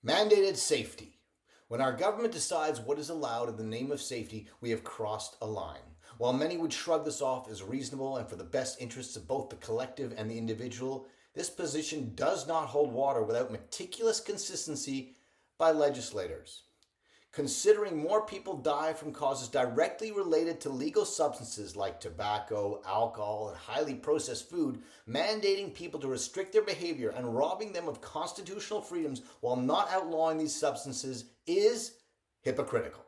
Mandated safety. When our government decides what is allowed in the name of safety, we have crossed a line. While many would shrug this off as reasonable and for the best interests of both the collective and the individual, this position does not hold water without meticulous consistency by legislators. Considering more people die from causes directly related to legal substances like tobacco, alcohol, and highly processed food, mandating people to restrict their behavior and robbing them of constitutional freedoms while not outlawing these substances is hypocritical.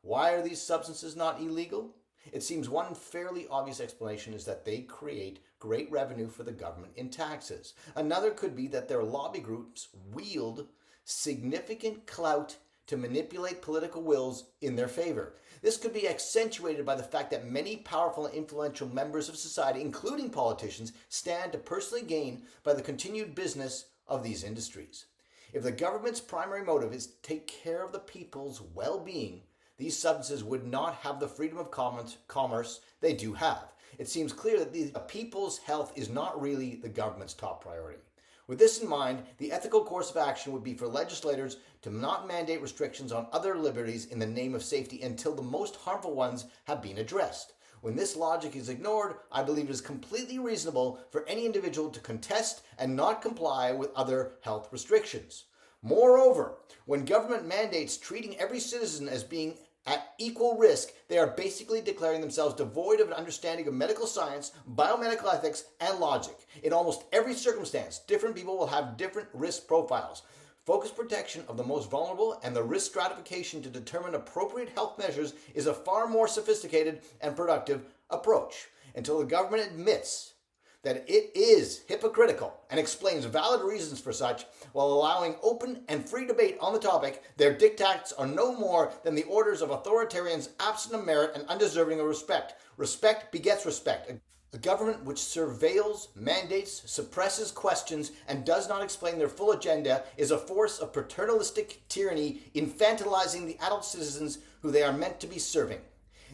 Why are these substances not illegal? It seems one fairly obvious explanation is that they create great revenue for the government in taxes. Another could be that their lobby groups wield significant clout to manipulate political wills in their favor. This could be accentuated by the fact that many powerful and influential members of society, including politicians, stand to personally gain by the continued business of these industries. If the government's primary motive is to take care of the people's well-being, these substances would not have the freedom of commerce they do have. It seems clear that the people's health is not really the government's top priority. With this in mind, the ethical course of action would be for legislators to not mandate restrictions on other liberties in the name of safety until the most harmful ones have been addressed. When this logic is ignored, I believe it is completely reasonable for any individual to contest and not comply with other health restrictions. Moreover, when government mandates treating every citizen as being at equal risk, they are basically declaring themselves devoid of an understanding of medical science, biomedical ethics, and logic. In almost every circumstance, different people will have different risk profiles. Focused protection of the most vulnerable and the risk stratification to determine appropriate health measures is a far more sophisticated and productive approach. Until the government admits that it is hypocritical and explains valid reasons for such, while allowing open and free debate on the topic, their diktats are no more than the orders of authoritarians absent of merit and undeserving of respect. Respect begets respect. A government which surveils, mandates, suppresses questions, and does not explain their full agenda is a force of paternalistic tyranny, infantilizing the adult citizens who they are meant to be serving.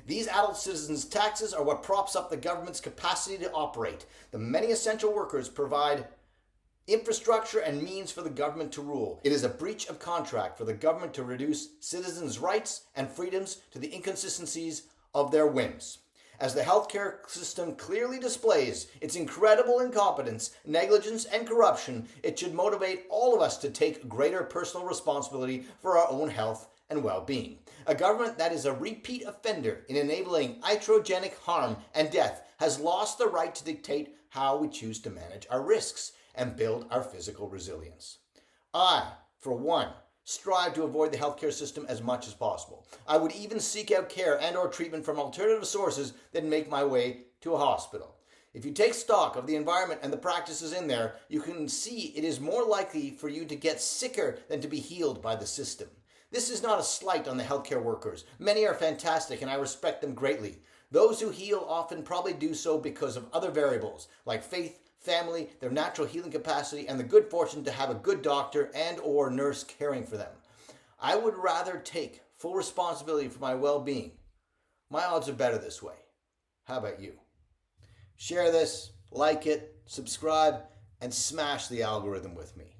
These adult citizens' taxes are what props up the government's capacity to operate. The many essential workers provide infrastructure and means for the government to rule. It is a breach of contract for the government to reduce citizens' rights and freedoms to the inconsistencies of their whims. As the healthcare system clearly displays its incredible incompetence, negligence, and corruption, it should motivate all of us to take greater personal responsibility for our own health and well-being. A government that is a repeat offender in enabling iatrogenic harm and death has lost the right to dictate how we choose to manage our risks and build our physical resilience. I, for one, strive to avoid the healthcare system as much as possible. I would even seek out care and or treatment from alternative sources than make my way to a hospital. If you take stock of the environment and the practices in there, you can see it is more likely for you to get sicker than to be healed by the system. This is not a slight on the healthcare workers. Many are fantastic and I respect them greatly. Those who heal often probably do so because of other variables like faith, family, their natural healing capacity, and the good fortune to have a good doctor and or nurse caring for them. I would rather take full responsibility for my well-being. My odds are better this way. How about you? Share this, like it, subscribe, and smash the algorithm with me.